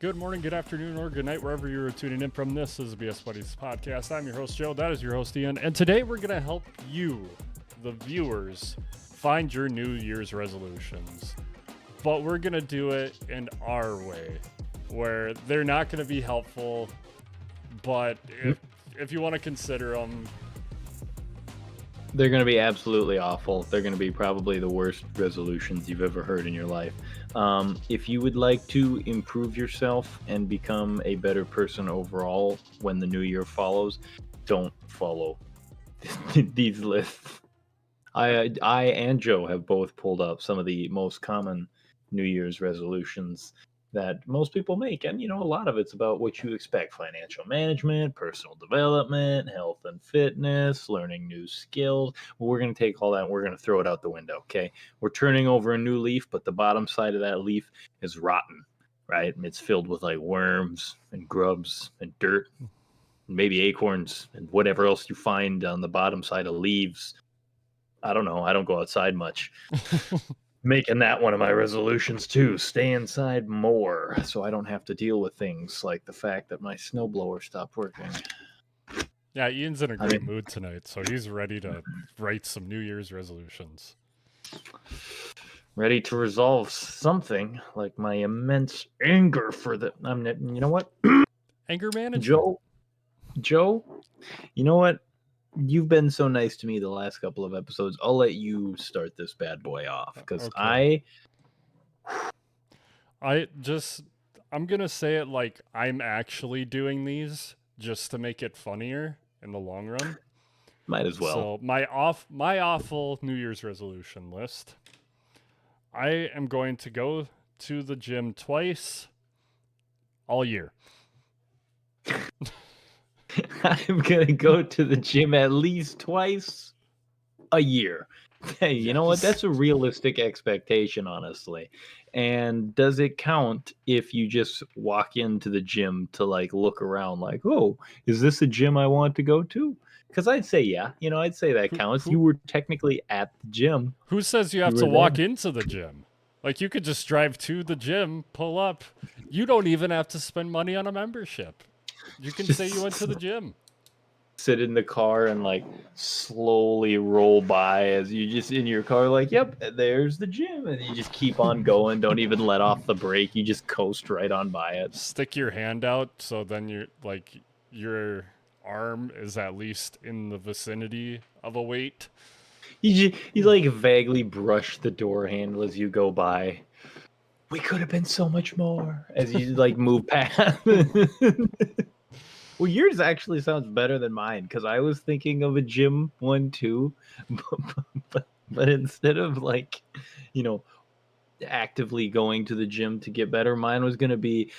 Good morning, good afternoon, or good night, wherever you're tuning in from. This is BS Buddies Podcast. I'm your host, Joe. That is your host, Ian. And today we're going to help you, the viewers, find your New Year's resolutions. But we're going to do it in our way, where they're not going to be helpful, but if you want to consider them, They're going to be absolutely awful. They're going to be probably the worst resolutions you've ever heard in your life. If you would like to improve yourself and become a better person overall when the new year follows, don't follow these lists. I and Joe have both pulled up some of the most common New Year's resolutions that most people make. And, a lot of it's about what you expect: financial management, personal development, health and fitness, learning new skills. Well, we're going to take all that and we're going to throw it out the window, okay? We're turning over a new leaf, but the bottom side of that leaf is rotten, right? And it's filled with like worms and grubs and dirt, and maybe acorns and whatever else you find on the bottom side of leaves. I don't know. I don't go outside much. Making that one of my resolutions too. Stay inside more so I don't have to deal with things like the fact that my snowblower stopped working. yeah, Ian's in a great mood tonight, so he's ready to write some New Year's resolutions. Ready to resolve something like my immense anger for the. You know what? Anger management. Joe, you know what? You've been so nice to me the last couple of episodes. I'll let you start this bad boy off because Okay. I'm going to say it like I'm actually doing these just to make it funnier in the long run. Might as well. So, my awful New Year's resolution list. I am going to go to the gym twice all year. I'm going to go to the gym at least twice a year. Hey, you know what? That's a realistic expectation, honestly. And does it count if you just walk into the gym to like look around like, oh, is this a gym I want to go to? Because I'd say, yeah, I'd say that counts. You were technically at the gym. Who says you have to walk into the gym? Like, you could just drive to the gym, pull up. You don't even have to spend money on a membership. You can say you went to the gym. Sit in the car and like slowly roll by as you just in your car, like, yep, there's the gym. And you just keep on going. Don't even let off the brake. You just coast right on by it. Stick your hand out so then your arm is at least in the vicinity of a weight. You like vaguely brush the door handle as you go by. We could have been so much more as you like move past. Well, yours actually sounds better than mine because I was thinking of a gym one too, but instead of like, actively going to the gym to get better, mine was going to be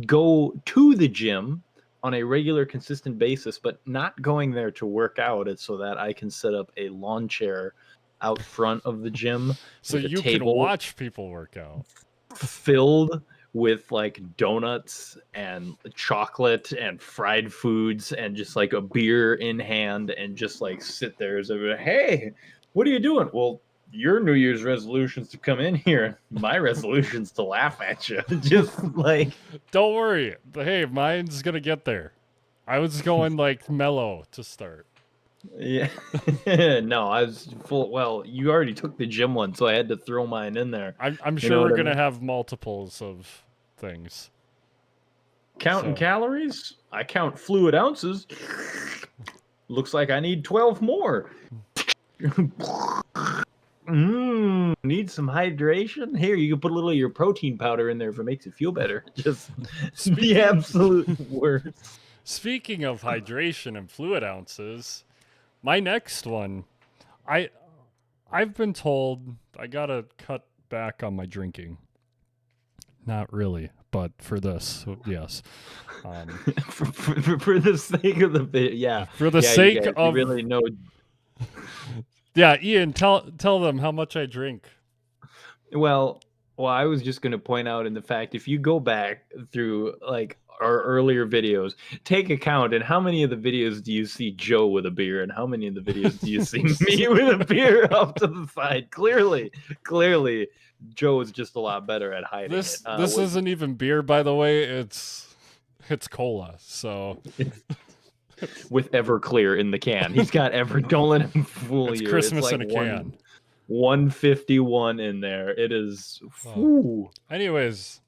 go to the gym on a regular, consistent basis, but not going there to work out. It's so that I can set up a lawn chair out front of the gym, so you can watch people work out, filled with like donuts and chocolate and fried foods and just like a beer in hand and just like sit there as a, hey, what are you doing? Well, your New Year's resolution's to come in here. My resolution's to laugh at you. Just like, don't worry. Hey, mine's gonna get there. I was going like mellow to start. Yeah. No, I was full. Well, you already took the gym one, so I had to throw mine in there. I'm sure we're gonna have multiples of things. Counting calories? I count fluid ounces. Looks like I need 12 more. Need some hydration? Here, you can put a little of your protein powder in there if it makes you feel better. Just the absolute worst. Speaking of hydration and fluid ounces, my next one, I've been told I gotta cut back on my drinking. Not really, but for this, yes. For the sake of the yeah. For the sake of really know. Yeah, Ian, tell them how much I drink. Well, I was just going to point out in the fact, if you go back through like our earlier videos, take account and how many of the videos do you see Joe with a beer and how many of the videos do you see me with a beer off to the side? Clearly, Joe is just a lot better at hiding This it. this isn't even beer, by the way. It's cola. So with Everclear in the can. He's got Don't let him fool it's you. Christmas it's like in a can. 151 in there. It is. Oh. Anyways,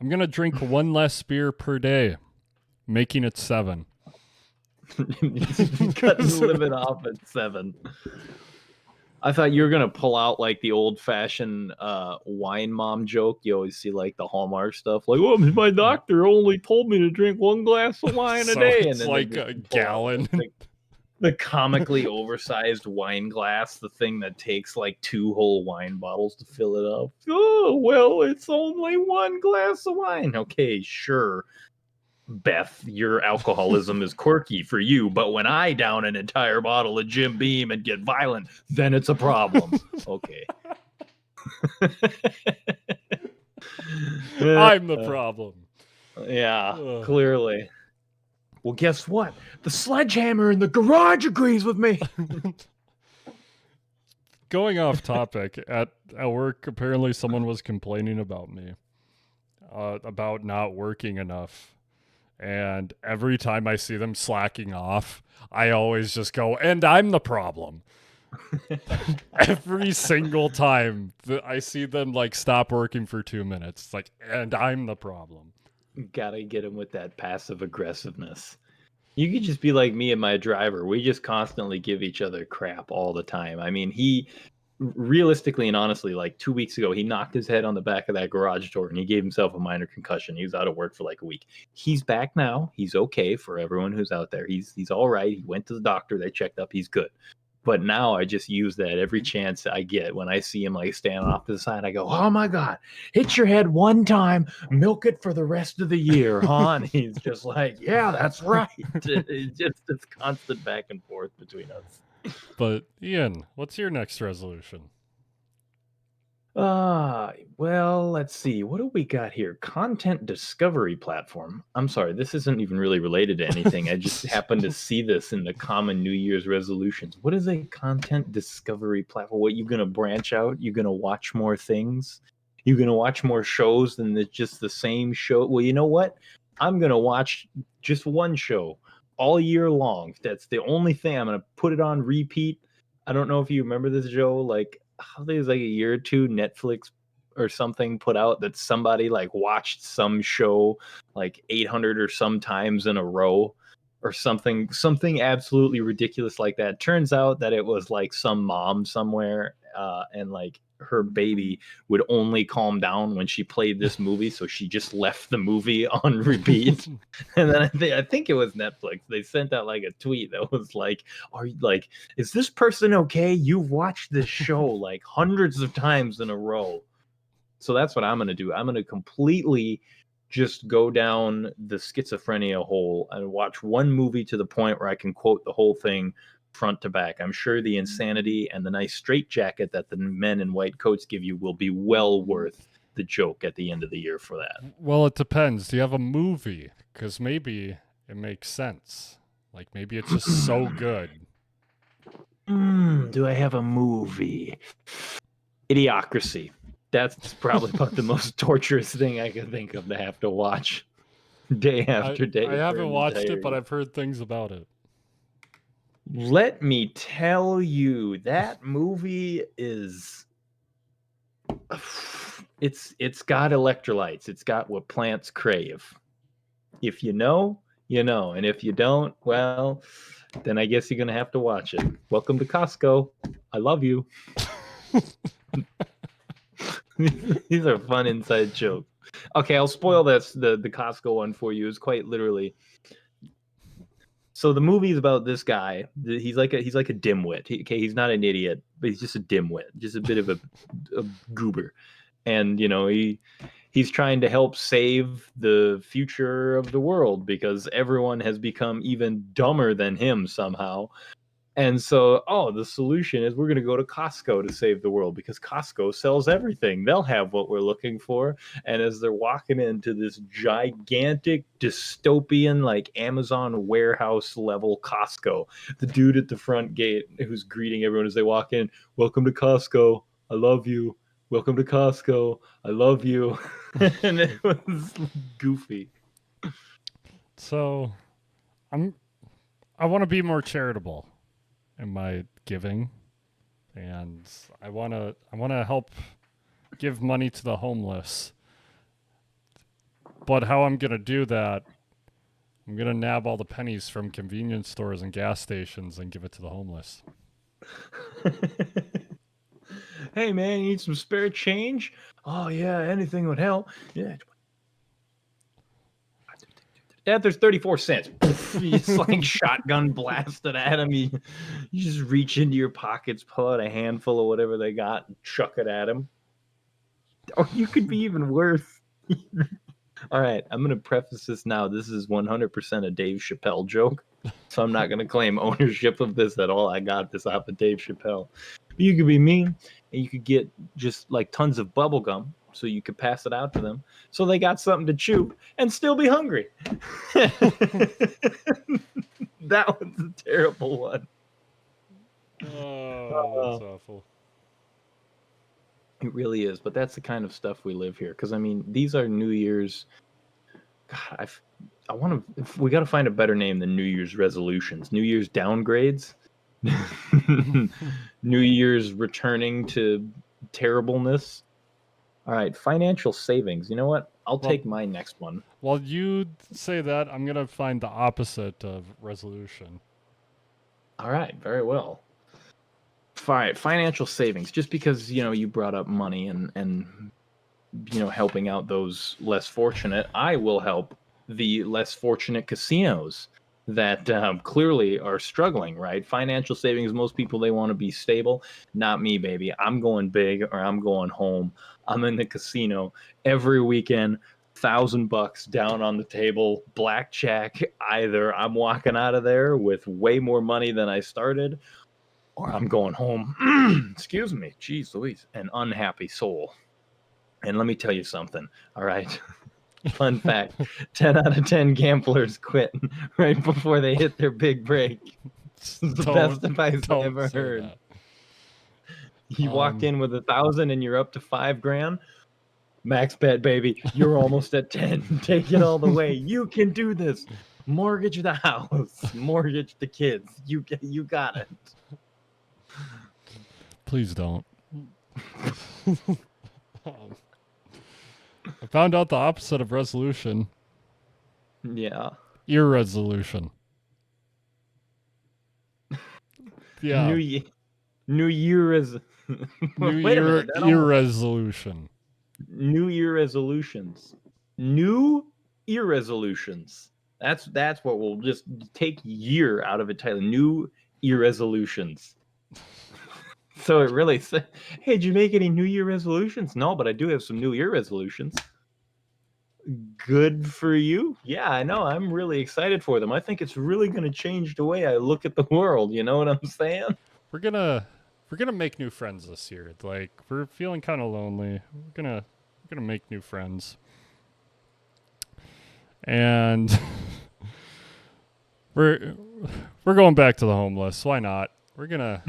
I'm gonna drink one less beer per day, making it 7. Cutting the limit off at 7. I thought you were gonna pull out like the old-fashioned wine mom joke. You always see like the Hallmark stuff, like, "Oh, my doctor only told me to drink 1 glass of wine a day," and then like a gallon. The comically oversized wine glass, the thing that takes like 2 whole wine bottles to fill it up. Oh, well, it's only 1 glass of wine. Okay, sure. Beth, your alcoholism is quirky for you, but when I down an entire bottle of Jim Beam and get violent, then it's a problem. Okay. I'm the problem. Yeah, clearly. Well, guess what? The sledgehammer in the garage agrees with me. Going off topic, at work, apparently someone was complaining about me, about not working enough. And every time I see them slacking off, I always just go, and I'm the problem. Every single time that I see them like stop working for 2 minutes, it's like, and I'm the problem. Gotta get him with that passive aggressiveness. You could just be like me and my driver. We just constantly give each other crap all the time. I mean, he realistically and honestly, like 2 weeks ago, he knocked his head on the back of that garage door and he gave himself a minor concussion. He was out of work for like a week. He's back now. He's okay. For everyone who's out there, he's all right. He went to the doctor. They checked up. He's good. But now I just use that every chance I get. When I see him like standing off to the side, I go, "Oh my God, hit your head one time, milk it for the rest of the year, huh?" And he's just like, "Yeah, that's right." It's just this constant back and forth between us. But Ian, what's your next resolution? Well, let's see. What do we got here? Content discovery platform. I'm sorry, this isn't even really related to anything. I just happened to see this in the common New Year's resolutions. What is a content discovery platform? What, you gonna branch out? You gonna watch more things? You gonna watch more shows than just the same show? Well, you know what? I'm gonna watch just one show all year long. That's the only thing. I'm gonna put it on repeat. I don't know if you remember this, Joe. Like, I think it was like a year or two, Netflix or something put out that somebody like watched some show like 800 or some times in a row or something absolutely ridiculous like that. Turns out that it was like some mom somewhere and like her baby would only calm down when she played this movie, so she just left the movie on repeat. And then I think it was Netflix. They sent out like a tweet that was like, "Are you like, is this person okay? You've watched this show like hundreds of times in a row." So that's what I'm going to do. I'm going to completely just go down the schizophrenia hole and watch one movie to the point where I can quote the whole thing front to back. I'm sure the insanity and the nice straitjacket that the men in white coats give you will be well worth the joke at the end of the year for that. Well, it depends. Do you have a movie? Because maybe it makes sense. Like maybe it's just so good. Do I have a movie? Idiocracy. That's probably about the most torturous thing I can think of to have to watch day after day. I haven't watched it, but I've heard things about it. Let me tell you, that movie is it's got electrolytes. It's got what plants crave. If you know, you know. And if you don't, well, then I guess you're going to have to watch it. Welcome to Costco. I love you. These are fun inside jokes. Okay, I'll spoil this. The Costco one for you is quite literally. So the movie is about this guy. He's like a dimwit. He's not an idiot, but he's just a dimwit, just a bit of a goober. And you know, he's trying to help save the future of the world because everyone has become even dumber than him somehow. And so, the solution is we're going to go to Costco to save the world because Costco sells everything. They'll have what we're looking for. And as they're walking into this gigantic dystopian, like Amazon warehouse level Costco, the dude at the front gate who's greeting everyone as they walk in, "Welcome to Costco. I love you. Welcome to Costco. I love you." And it was goofy. So I want to be more charitable in my giving, and I want to help give money to the homeless. But how I'm going to do that, I'm going to nab all the pennies from convenience stores and gas stations and give it to the homeless. Hey man, you need some spare change? Oh yeah, anything would help. Yeah. Dad, there's 34 cents. You just like shotgun blasted at him. You just reach into your pockets, pull out a handful of whatever they got, and chuck it at him. Or you could be even worse. All right, I'm going to preface this now. This is 100% a Dave Chappelle joke. So I'm not going to claim ownership of this at all. I got this off of Dave Chappelle. But you could be mean and you could get just like tons of bubble gum so you could pass it out to them so they got something to chew and still be hungry. That was a terrible one. Oh, that's awful. It really is, but that's the kind of stuff we live here. Because I mean, these are New Year's. God, we got to find a better name than New Year's resolutions. New Year's downgrades. New Year's returning to terribleness. All right, financial savings. You know what? I'll take my next one. While you say that, I'm going to find the opposite of resolution. All right, very well. Fine, financial savings. Just because, you brought up money and helping out those less fortunate, I will help the less fortunate casinos that clearly are struggling, right? Financial savings, most people, they want to be stable. Not me, baby. I'm going big or I'm going home. I'm in the casino every weekend, $1,000 down on the table, blackjack. Either I'm walking out of there with way more money than I started, or I'm going home. Excuse me. Jeez Louise. An unhappy soul. And let me tell you something. All right. Fun fact, 10 out of 10 gamblers quit right before they hit their big break. The best advice I ever heard. That. You walked in with 1,000 and you're up to $5,000. Max bet, baby. You're almost at 10. Take it all the way. You can do this. Mortgage the house. Mortgage the kids. You got it. Please don't. I found out the opposite of resolution. Yeah. Irresolution. Yeah. New Year is irresolution. New Year resolutions. New irresolutions. That's what we'll just take year out of it, Tyler. New irresolutions. So it really said, hey, did you make any New Year resolutions? No, but I do have some New Year resolutions. Good for you. Yeah, I know. I'm really excited for them. I think it's really going to change the way I look at the world. You know what I'm saying? We're gonna make new friends this year. Like, we're feeling kind of lonely. We're gonna make new friends, and we're going back to the homeless. Why not? We're gonna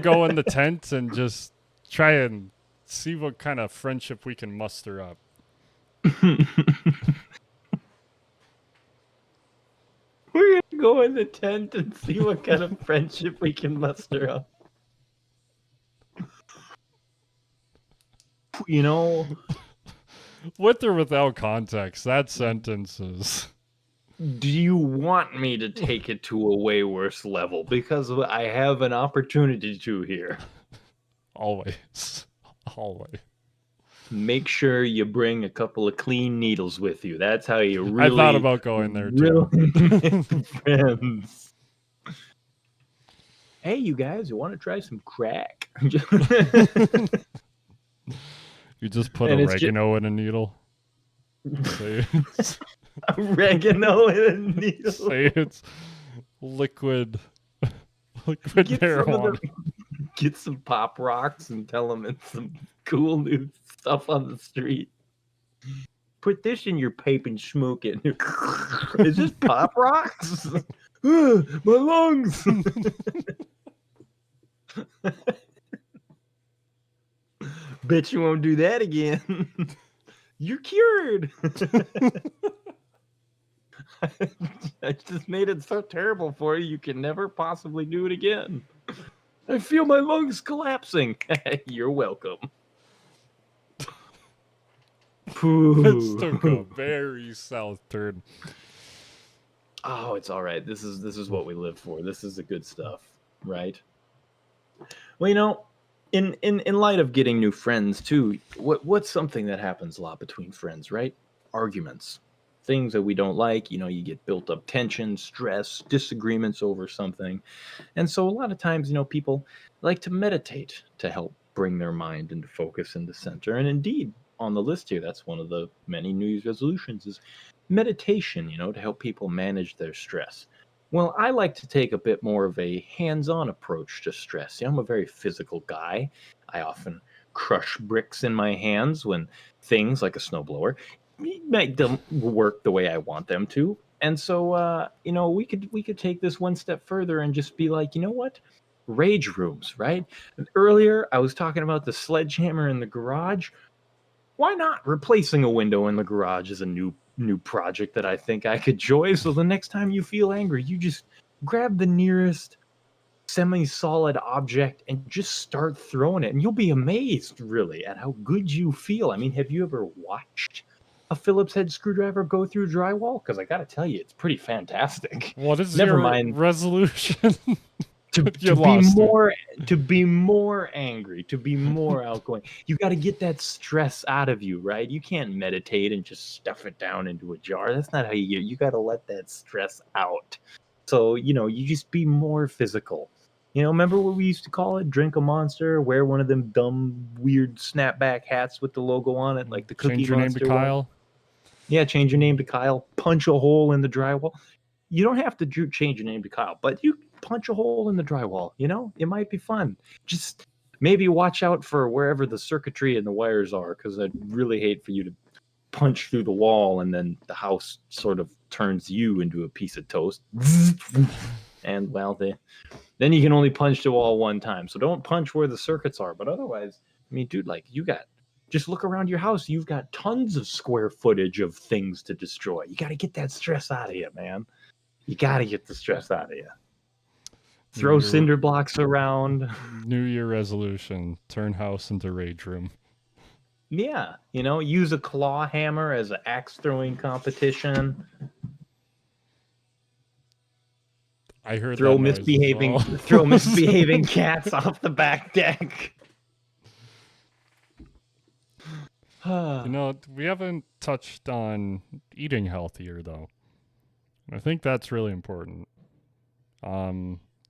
go in the tent and just try and see what kind of friendship we can muster up. We're going to go in the tent and see what kind of friendship we can muster up. You know, with or without context, that sentence is... Do you want me to take it to a way worse level? Because I have an opportunity to here. Always. Always. Make sure you bring a couple of clean needles with you. That's how you really... I thought about going there, too. Really make friends. Hey, you guys, you want to try some crack? You just put oregano in a needle. Oregano in a needle. Say it's liquid liquid Get some of marijuana. get some pop rocks and tell them it's some cool new stuff on the street. Put this in your pipe and smoke it. Is this pop rocks? My lungs. Bet you won't do that again. You're cured. I just made it so terrible for you, you can never possibly do it again. I feel my lungs collapsing. You're welcome. This took a very south turn. Oh, it's all right. This is what we live for. This is the good stuff, right? Well, in light of getting new friends too, what's something that happens a lot between friends, right? Arguments. Things that we don't like, you get built up tension, stress, disagreements over something. And so a lot of times, people like to meditate to help bring their mind into focus into center. And indeed, on the list here, that's one of the many New Year's resolutions is meditation, to help people manage their stress. Well, I like to take a bit more of a hands-on approach to stress. I'm a very physical guy. I often crush bricks in my hands when things like a snowblower make them work the way I want them to. And so, we could take this one step further and just be like, you know what? Rage rooms, right? And earlier, I was talking about the sledgehammer in the garage. Why not? Replacing a window in the garage is a new project that I think I could enjoy. So the next time you feel angry, you just grab the nearest semi-solid object and just start throwing it, and you'll be amazed, really, at how good you feel. I mean, have you ever watched a Phillips head screwdriver go through drywall? Because I got to tell you, it's pretty fantastic. What is Never your mind resolution? to You be lost it. more angry, to be more outgoing. You got to get that stress out of you, right? You can't meditate and just stuff it down into a jar. That's not how you got to let that stress out. So, you just be more physical. Remember what we used to call it? Drink a Monster, wear one of them dumb, weird snapback hats with the logo on it, like the Cookie Change your name to Monster one. Kyle. Yeah, change your name to Kyle. Punch a hole in the drywall. You don't have to change your name to Kyle, but you punch a hole in the drywall. It might be fun. Just maybe watch out for wherever the circuitry and the wires are, because I'd really hate for you to punch through the wall and then the house sort of turns you into a piece of toast. And well, then you can only punch the wall one time. So don't punch where the circuits are. But otherwise, I mean, dude, like just look around your house. You've got tons of square footage of things to destroy. You got to get that stress out of you, man. You got to get the stress out of you. Throw cinder blocks around. New Year resolution: turn house into rage room. Yeah, use a claw hammer as an axe throwing competition. I heard throw that misbehaving noise as well. throw misbehaving cats off the back deck. We haven't touched on eating healthier though. I think that's really important.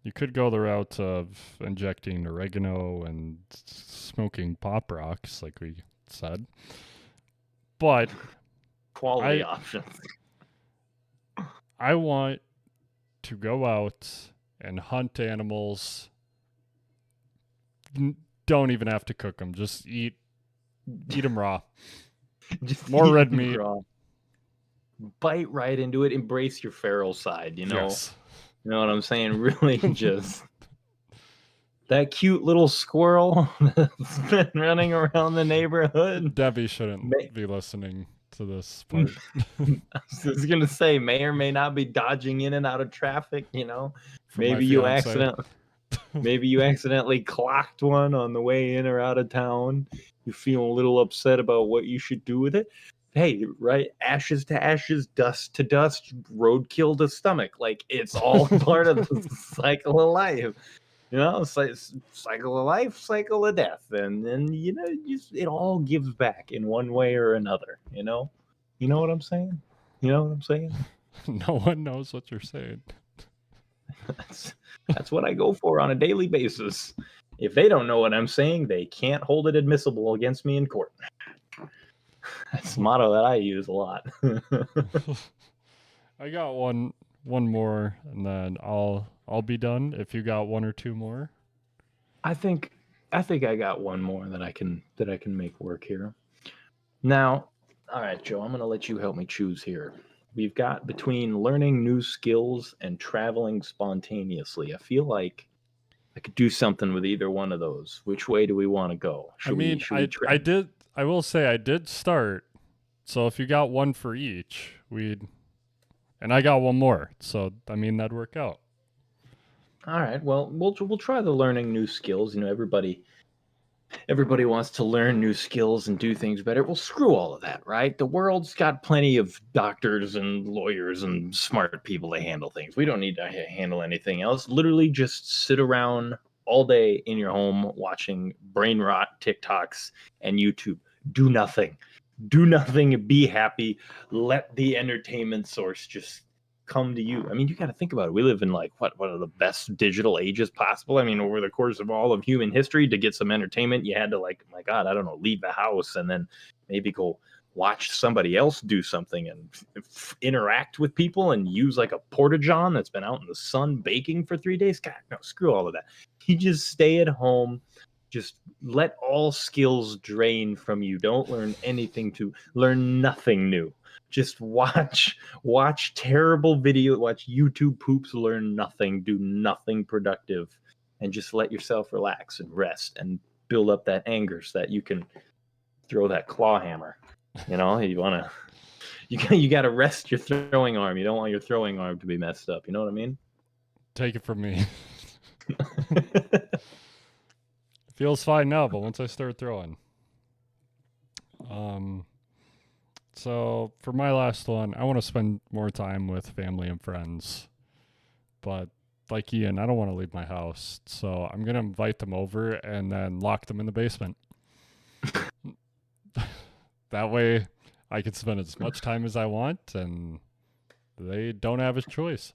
You could go the route of injecting oregano and smoking pop rocks, like we said. But quality options. I want to go out and hunt animals. Don't even have to cook them. Just eat them raw. Just more red meat. Raw. Bite right into it. Embrace your feral side, Yes. You know what I'm saying? Really just that cute little squirrel that's been running around the neighborhood. Debbie shouldn't be listening to this part. I was going to say, may or may not be dodging in and out of traffic, Maybe you accidentally clocked one on the way in or out of town. You feel a little upset about what you should do with it. Hey, right? Ashes to ashes, dust to dust, roadkill to stomach. Like, it's all part of the cycle of life. Cycle of life, cycle of death. And then, it all gives back in one way or another, You know what I'm saying? No one knows what you're saying. That's what I go for on a daily basis. If they don't know what I'm saying, they can't hold it admissible against me in court. That's a motto that I use a lot. I got one more, and then I'll I'll be done if you got one or two more. I think I got one more that I can make work here. Now, all right, Joe, I'm going to let you help me choose here. We've got between learning new skills and traveling spontaneously. I feel like I could do something with either one of those. Which way do we want to go? I mean, I will say I did start. So if you got one for each, and I got one more. So I mean that'd work out. All right. Well, we'll try the learning new skills. You know, everybody wants to learn new skills and do things better. Well, screw all of that, right? The world's got plenty of doctors and lawyers and smart people to handle things. We don't need to handle anything else. Literally just sit around all day in your home watching brain rot TikToks and YouTube. Do nothing. Do nothing. Be happy. Let the entertainment source just come to you. I mean, you got to think about it. We live in like what are the best digital ages possible? I mean, over the course of all of human history, to get some entertainment, you had to, like, my God, I don't know, leave the house and then maybe go watch somebody else do something and interact with people and use like a porta-john that's been out in the sun baking for 3 days. God, no, screw all of that. You just stay at home. Just let all skills drain from you. Don't learn anything to learn nothing new. Just watch terrible video, watch YouTube poops, learn nothing, do nothing productive, and just let yourself relax and rest and build up that anger so that you can throw that claw hammer. You know, you got to rest your throwing arm. You don't want your throwing arm to be messed up. You know what I mean? Take it from me. Feels fine now, but once I start throwing. So for my last one, I want to spend more time with family and friends. But like Ian, I don't want to leave my house. So I'm going to invite them over and then lock them in the basement. That way I can spend as much time as I want and they don't have a choice.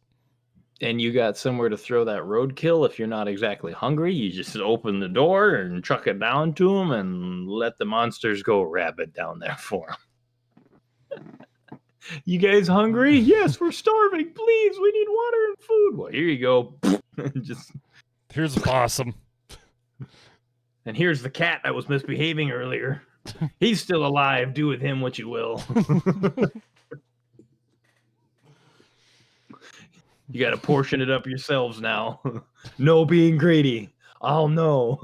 And you got somewhere to throw that roadkill if you're not exactly hungry. You just open the door and chuck it down to them and let the monsters go rabid down there for them. You guys hungry? Yes, we're starving. Please, we need water and food. Well, here you go. Just here's a possum. And here's the cat that was misbehaving earlier. He's still alive. Do with him what you will. You got to portion it up yourselves now. No being greedy. I'll know.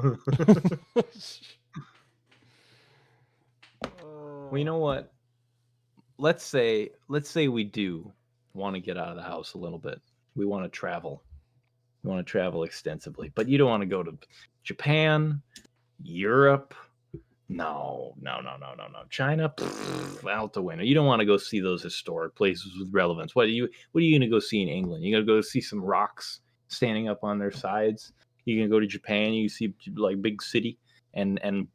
Well, you know what? Let's say we do want to get out of the house a little bit. We want to travel. We want to travel extensively, but you don't want to go to Japan, Europe. No. China, out the window. You don't want to go see those historic places with relevance. What are you going to go see in England? You're going to go see some rocks standing up on their sides. You're going to go to Japan. You see like big city and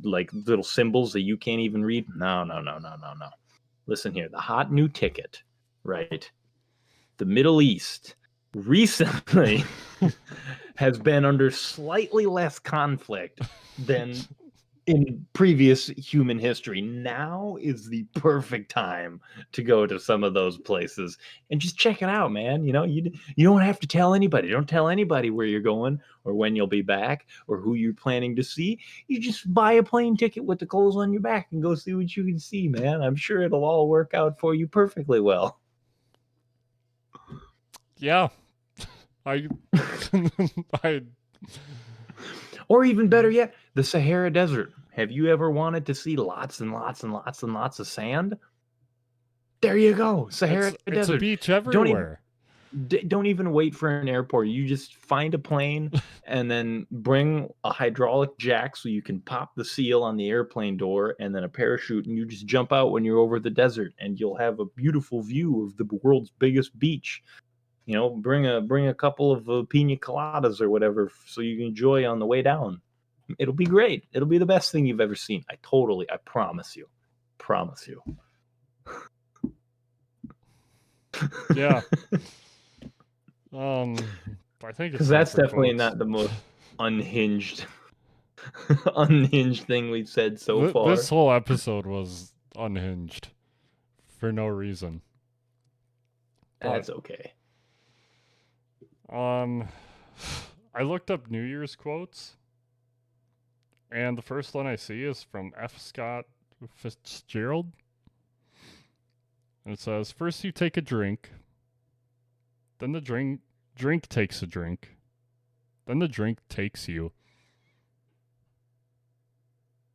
like little symbols that you can't even read. No. Listen here, the hot new ticket, right? The Middle East recently has been under slightly less conflict than in previous human history. Now is the perfect time to go to some of those places and just check it out, man. You know, you don't have to tell anybody. Don't tell anybody where you're going or when you'll be back or who you're planning to see. You just buy a plane ticket with the clothes on your back and go see what you can see, man. I'm sure it'll all work out for you perfectly well. Yeah. Or even better yet, the Sahara Desert. Have you ever wanted to see lots and lots and lots and lots of sand? There you go, Sahara Desert. It's a beach everywhere. Don't even wait for an airport. You just find a plane and then bring a hydraulic jack so you can pop the seal on the airplane door and then a parachute, and you just jump out when you're over the desert and you'll have a beautiful view of the world's biggest beach. You know, bring a couple of pina coladas or whatever so you can enjoy on the way down. It'll be great. It'll be the best thing you've ever seen. I promise you. Promise you. Yeah. I think because that's definitely not the most unhinged thing we've said so far. This whole episode was unhinged for no reason. That's okay. Um, I looked up New Year's quotes, and the first one I see is from F. Scott Fitzgerald. And it says, "First you take a drink, then the drink takes a drink, then the drink takes you."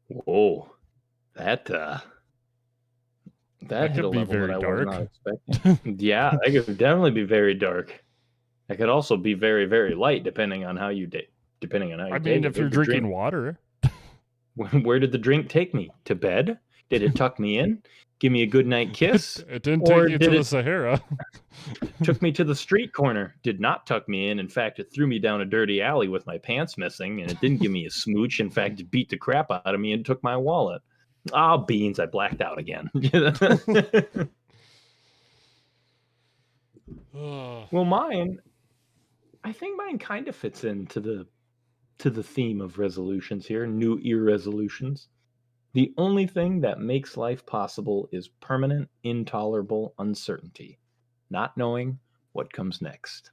Whoa, that That hit could a be level that very I was dark. not expecting. Yeah, that could definitely be very dark. That could also be very, very light, depending on how you depending on how you I mean, take it. if you're Did the drink, drinking water, where did the drink take me? To bed? Did it tuck me in? Give me a good night kiss? it didn't take Or you to did the it Sahara. took me to the street corner? Did not tuck me in. In fact, it threw me down a dirty alley with my pants missing, and it didn't give me a smooch. In fact, it beat the crap out of me and took my wallet. Ah, beans! I blacked out again. Well, I think mine kind of fits into the theme of resolutions here, New Year resolutions. The only thing that makes life possible is permanent, intolerable uncertainty, not knowing what comes next.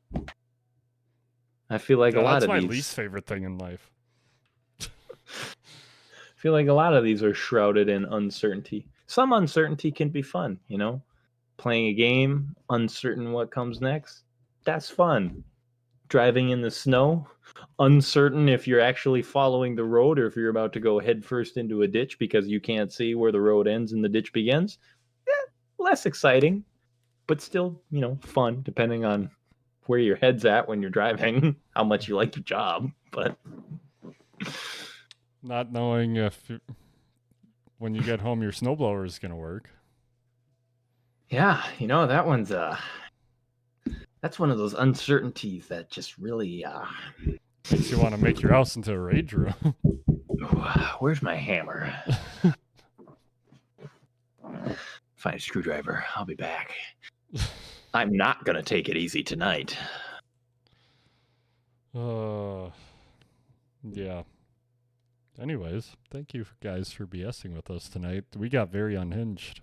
I feel like a Yeah, lot that's of my these least favorite thing in life. feel like a lot of these are shrouded in uncertainty. Some uncertainty can be fun, playing a game, uncertain what comes next. That's fun. Driving in the snow, uncertain if you're actually following the road or if you're about to go headfirst into a ditch because you can't see where the road ends and the ditch begins. Less exciting, but still, fun depending on where your head's at when you're driving, how much you like your job. But Not knowing if when you get home your snowblower is going to work. yeah, that one's that's one of those uncertainties that just really Makes you want to make your house into a rage room. where's my hammer? Find a screwdriver. I'll be back. I'm not gonna take it easy tonight. Yeah. Anyways, thank you guys for BSing with us tonight. We got very unhinged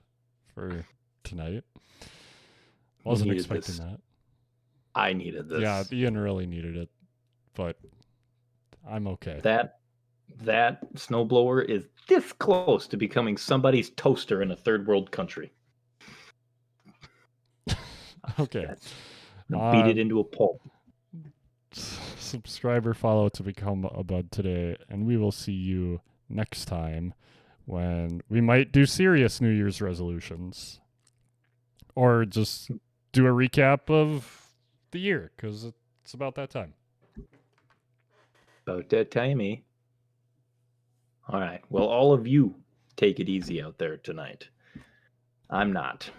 for tonight. Wasn't expecting that. I needed this. Yeah, Ian really needed it, but I'm okay. That snowblower is this close to becoming somebody's toaster in a third world country. Okay. Beat it into a pulp. Subscribe or follow to become a bud today, and we will see you next time when we might do serious New Year's resolutions or just do a recap of the year because it's about that time. About that timey. All right. Well, all of you take it easy out there tonight. I'm not.